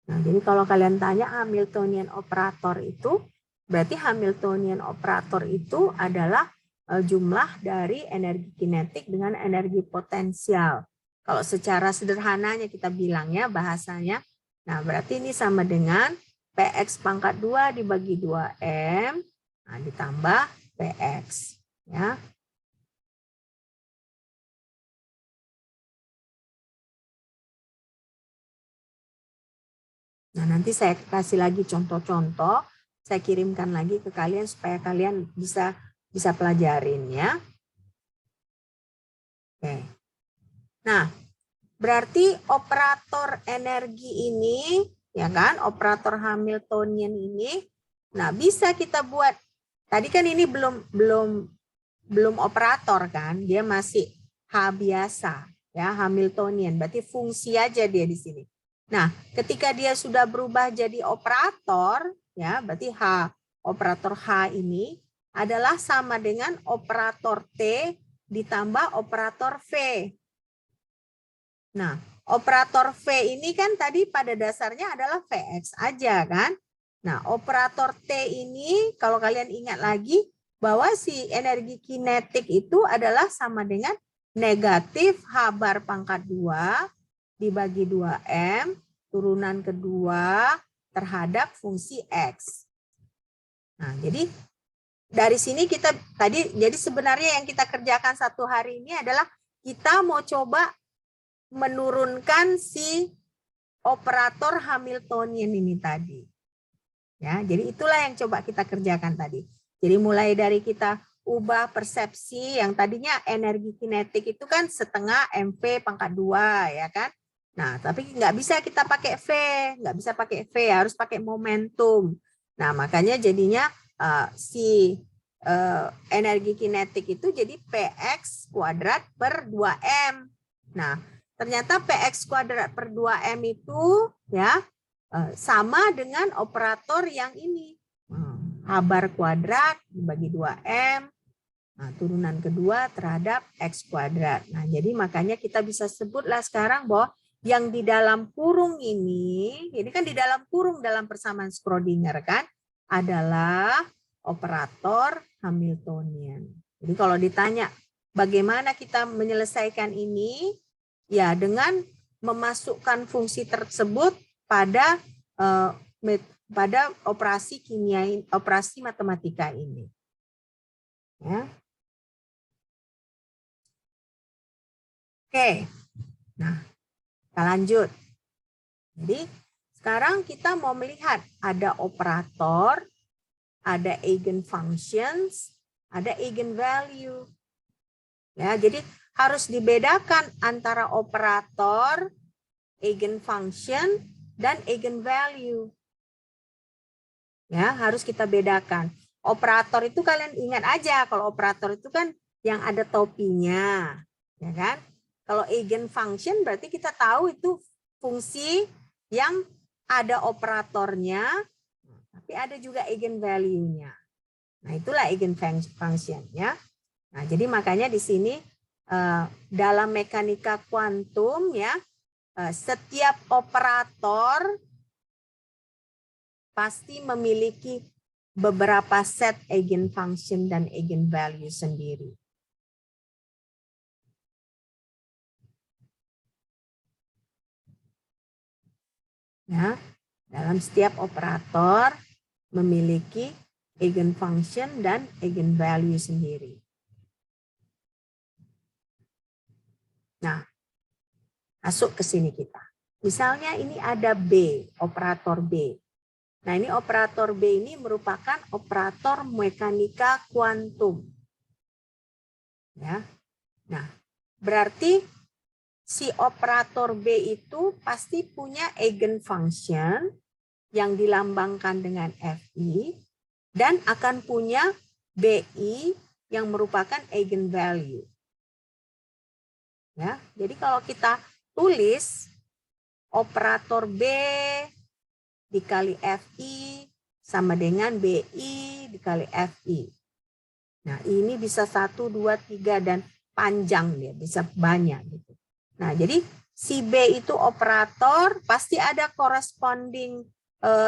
Nah, jadi kalau kalian tanya Hamiltonian operator itu, berarti Hamiltonian operator itu adalah jumlah dari energi kinetik dengan energi potensial. Kalau secara sederhananya kita bilangnya bahasanya, nah berarti ini sama dengan Px pangkat 2 dibagi 2M, nah, ditambah Px. Ya. Nah, nanti saya kasih lagi contoh-contoh, saya kirimkan lagi ke kalian supaya kalian bisa pelajarin ya. Oke. Nah, berarti operator energi ini, ya kan, operator Hamiltonian ini, nah bisa kita buat. Tadi kan ini belum operator kan, dia masih H biasa, ya Hamiltonian. Berarti fungsi aja dia di sini. Nah, ketika dia sudah berubah jadi operator, ya berarti operator H ini adalah sama dengan operator T ditambah operator V. Nah, operator V ini kan tadi pada dasarnya adalah Vx aja kan. Nah, operator T ini kalau kalian ingat lagi bahwa si energi kinetik itu adalah sama dengan negatif H bar pangkat 2 dibagi 2M turunan kedua terhadap fungsi X. Nah, jadi dari sini kita tadi, jadi sebenarnya yang kita kerjakan satu hari ini adalah kita mau coba menurunkan si operator Hamiltonian ini tadi. Ya, jadi itulah yang coba kita kerjakan tadi. Jadi mulai dari kita ubah persepsi yang tadinya energi kinetik itu kan setengah mv pangkat 2 ya kan. Nah, tapi nggak bisa kita pakai V, nggak bisa pakai V, harus pakai momentum. Nah, makanya jadinya si energi kinetik itu jadi Px kuadrat per 2M. Nah, ternyata Px kuadrat per 2M itu ya sama dengan operator yang ini. H bar kuadrat dibagi 2M. Nah, turunan kedua terhadap X kuadrat. Nah, jadi makanya kita bisa sebutlah sekarang bahwa yang di dalam kurung ini kan di dalam kurung dalam persamaan Schrödinger kan, adalah operator Hamiltonian. Jadi kalau ditanya bagaimana kita menyelesaikan ini, ya dengan memasukkan fungsi tersebut pada operasi kimia, operasi matematika ini. Ya. Oke, nah kita lanjut. Jadi sekarang kita mau melihat ada operator, ada eigenfunctions, ada eigenvalue. Ya, jadi harus dibedakan antara operator, eigenfunction, dan eigenvalue. Ya, harus kita bedakan. Operator itu kalian ingat aja, kalau operator itu kan yang ada topinya, ya kan? Kalau eigenfunction berarti kita tahu itu fungsi yang ada operatornya, tapi ada juga eigenvalue-nya. Nah, itulah eigenfunction ya. Nah, jadi makanya di sini dalam mekanika kuantum ya, setiap operator pasti memiliki beberapa set eigenfunction dan eigenvalue sendiri. Ya, dalam setiap operator memiliki eigenfunction dan eigenvalue sendiri. Nah, masuk ke sini kita. Misalnya ini ada B, operator B. Nah, ini operator B ini merupakan operator mekanika kuantum. Ya. Nah, berarti si operator B itu pasti punya eigenfunction yang dilambangkan dengan Fi dan akan punya Bi yang merupakan eigenvalue. Ya, jadi kalau kita tulis operator B dikali FI sama dengan BI dikali FI. Nah, ini bisa 1, 2, 3 dan panjang dia, bisa banyak gitu. Nah, jadi si B itu operator, pasti ada corresponding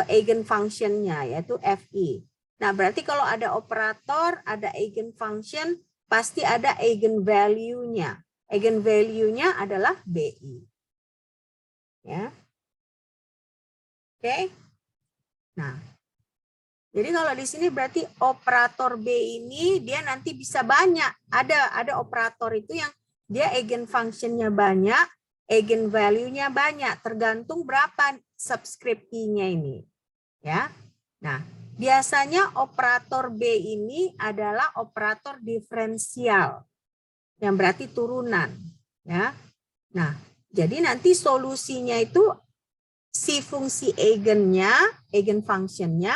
eigenfunctionnya, yaitu FI. Nah, berarti kalau ada operator, ada eigenfunction, pasti ada eigenvalue-nya. Eigenvalue-nya adalah BI. Ya. Oke. Nah, jadi kalau di sini berarti operator B ini dia nanti bisa banyak. Ada operator itu yang dia eigenfunctionnya banyak, eigenvalue-nya banyak, tergantung berapa subscript I-nya ini. Ya. Nah, biasanya operator B ini adalah operator diferensial yang berarti turunan, ya. Nah, jadi nanti solusinya itu si fungsi eigennya, eigenfunctionnya,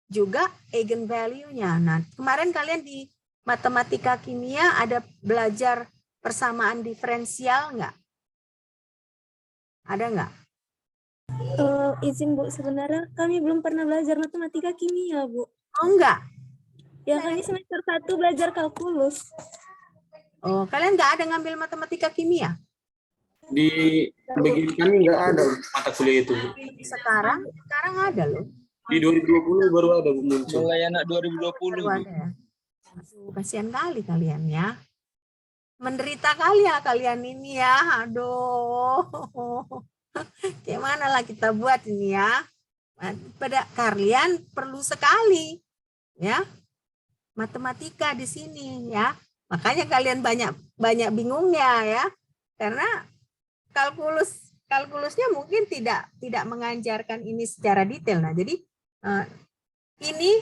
juga eigenvalue-nya. Nah, kemarin kalian di matematika kimia ada belajar persamaan diferensial nggak? Ada nggak? Izin Bu, sebenarnya kami belum pernah belajar matematika kimia, Bu. Oh, enggak. Ya, kami semester 1 belajar kalkulus. Oh, kalian nggak ada ngambil matematika kimia? Di begini kami nggak ada mata kuliah itu. Sekarang ada loh. Di 2020 baru ada muncul. Mulai anak 2020. Baru ada ya. Aduh, kasihan kali kalian ya. Menderita kali ya kalian ini ya. Aduh. Gimana lah kita buat ini ya. Pada kalian perlu sekali ya matematika di sini ya. Makanya kalian banyak bingungnya ya. Karena kalkulusnya mungkin tidak mengajarkan ini secara detail. Nah, jadi ini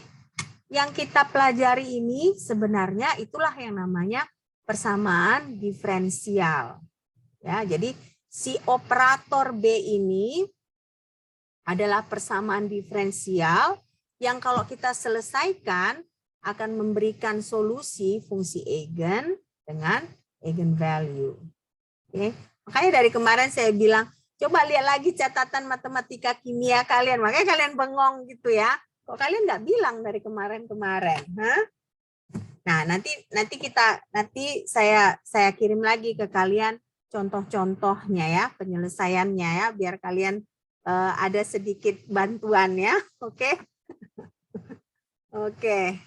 yang kita pelajari ini sebenarnya itulah yang namanya persamaan diferensial. Ya, jadi si operator B ini adalah persamaan diferensial yang kalau kita selesaikan akan memberikan solusi fungsi eigen dengan eigenvalue. Oke. Makanya dari kemarin saya bilang, coba lihat lagi catatan matematika kimia kalian. Makanya kalian bengong gitu ya. Kok kalian nggak bilang dari kemarin-kemarin? Nah, nanti saya kirim lagi ke kalian contoh-contohnya ya, penyelesaiannya ya, biar kalian ada sedikit bantuan ya. Oke. Oke.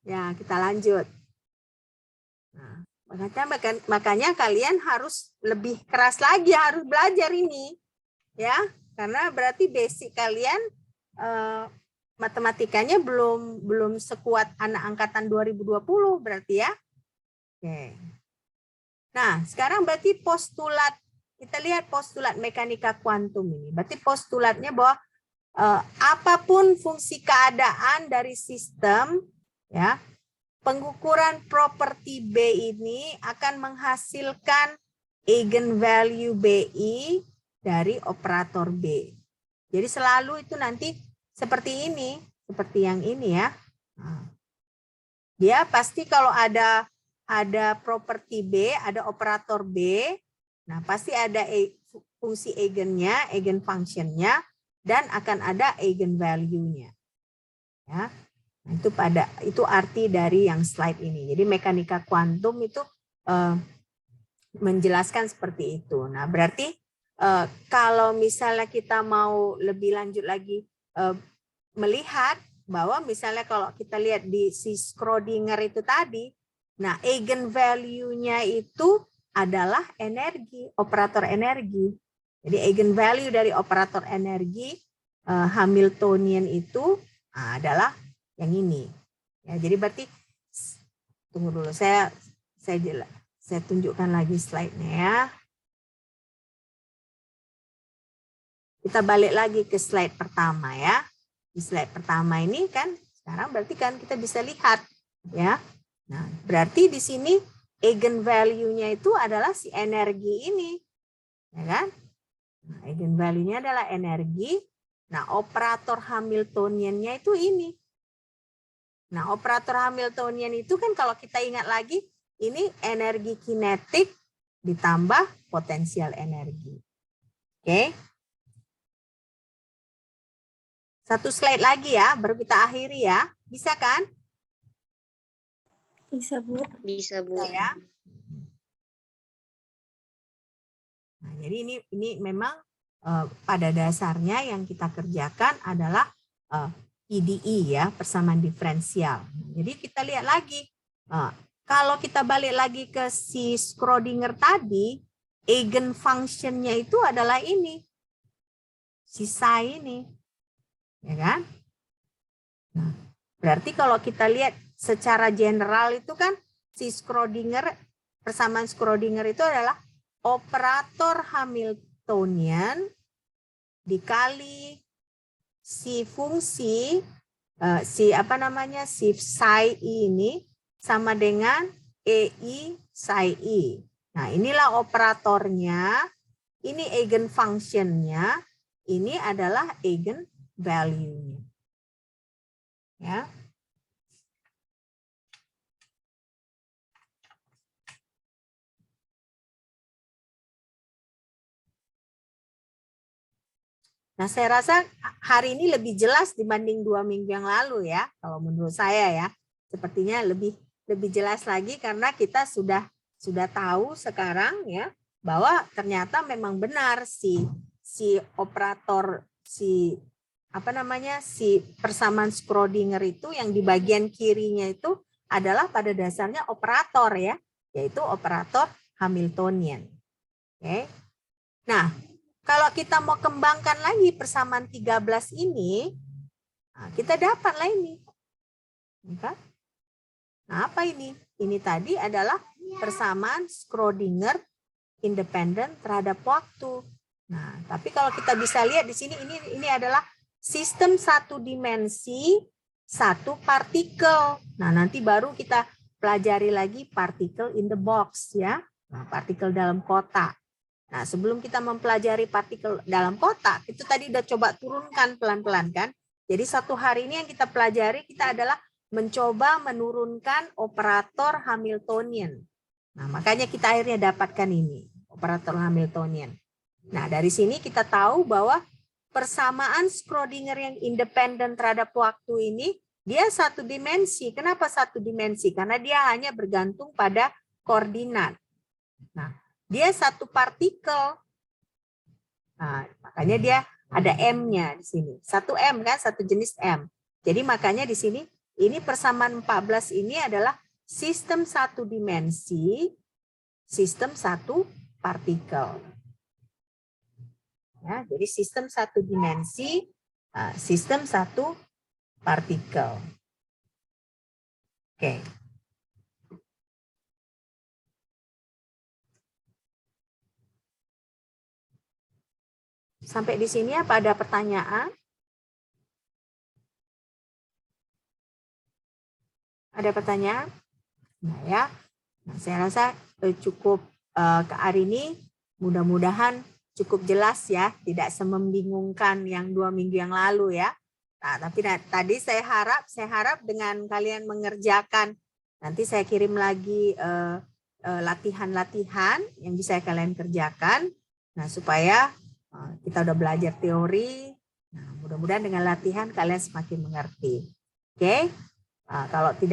Ya, kita lanjut. Nah, makanya kalian harus lebih keras lagi, harus belajar ini. Ya, karena berarti basic kalian matematikanya belum sekuat anak angkatan 2020 berarti ya. Oke. Nah, sekarang berarti postulat, kita lihat postulat mekanika kuantum ini. Berarti postulatnya bahwa apapun fungsi keadaan dari sistem, ya, pengukuran properti B ini akan menghasilkan eigenvalue BI dari operator B. Jadi selalu itu nanti seperti ini, seperti yang ini ya. Nah, dia pasti kalau ada properti B, ada operator B, nah pasti ada fungsi eigennya, eigenfunctionnya, dan akan ada eigenvalue-nya. Ya. Nah, itu arti dari yang slide ini. Jadi mekanika kuantum itu menjelaskan seperti itu. Nah, berarti kalau misalnya kita mau lebih lanjut lagi melihat bahwa misalnya kalau kita lihat di si Schrödinger itu tadi, nah eigenvalue-nya itu adalah energi, operator energi. Jadi eigenvalue dari operator energi Hamiltonian itu adalah yang ini. Ya, jadi berarti tunggu dulu, saya tunjukkan lagi slide-nya ya. Kita balik lagi ke slide pertama ya. Di slide pertama ini kan sekarang berarti kan kita bisa lihat ya. Nah, berarti di sini eigenvalue-nya itu adalah si energi ini. Ya kan? Nah, eigenvalue-nya adalah energi. Nah, operator Hamiltonian-nya itu ini. Nah, operator Hamiltonian itu kan kalau kita ingat lagi, ini energi kinetik ditambah potensial energi. Oke. Satu slide lagi ya, baru kita akhiri ya. Bisa kan? Bisa, Bu. Bisa, Bu. Ya. Nah, jadi ini memang pada dasarnya yang kita kerjakan adalah PDE ya, persamaan diferensial. Jadi kita lihat lagi, kalau kita balik lagi ke si Schrödinger tadi, eigenfunction-nya itu adalah ini, si psi ini, ya kan? Nah, berarti kalau kita lihat secara general itu kan si Schrödinger, persamaan Schrödinger itu adalah operator Hamiltonian dikali si fungsi si psi ini sama dengan EI psi I. Nah, inilah operatornya, ini eigenfunction-nya, ini adalah eigenvalue-nya. Ya. Nah, saya rasa hari ini lebih jelas dibanding 2 minggu yang lalu ya, kalau menurut saya ya. Sepertinya lebih jelas lagi karena kita sudah tahu sekarang ya bahwa ternyata memang benar si operator si persamaan Schrödinger itu yang di bagian kirinya itu adalah pada dasarnya operator ya, yaitu operator Hamiltonian. Oke. Nah, kalau kita mau kembangkan lagi persamaan 13 ini, nah kita dapatlah ini. Nah, apa ini? Ini tadi adalah persamaan Schrödinger independen terhadap waktu. Nah, tapi kalau kita bisa lihat di sini ini adalah sistem satu dimensi, satu partikel. Nah, nanti baru kita pelajari lagi particle in the box ya. Nah, partikel dalam kotak. Nah, sebelum kita mempelajari partikel dalam kotak, itu tadi udah coba turunkan pelan-pelan kan. Jadi satu hari ini yang kita pelajari kita adalah mencoba menurunkan operator Hamiltonian. Nah, makanya kita akhirnya dapatkan ini, operator Hamiltonian. Nah, dari sini kita tahu bahwa persamaan Schrödinger yang independen terhadap waktu ini, dia satu dimensi. Kenapa satu dimensi? Karena dia hanya bergantung pada koordinat. Nah, dia satu partikel. Nah, makanya dia ada M-nya di sini. Satu M kan, satu jenis M. Jadi makanya di sini, ini persamaan 14 ini adalah sistem satu dimensi, sistem satu partikel. Ya, jadi sistem satu dimensi, sistem satu partikel. Oke. Sampai di sini apa ada pertanyaan? Ada pertanyaan? Nah ya, nah, saya rasa cukup ke hari ini. Mudah-mudahan cukup jelas ya, tidak semembingungkan yang 2 minggu yang lalu ya. Nah, tapi tadi saya harap dengan kalian mengerjakan, nanti saya kirim lagi latihan-latihan yang bisa kalian kerjakan. Nah, supaya kita udah belajar teori. Nah, mudah-mudahan dengan latihan kalian semakin mengerti. Oke? Kalau tidak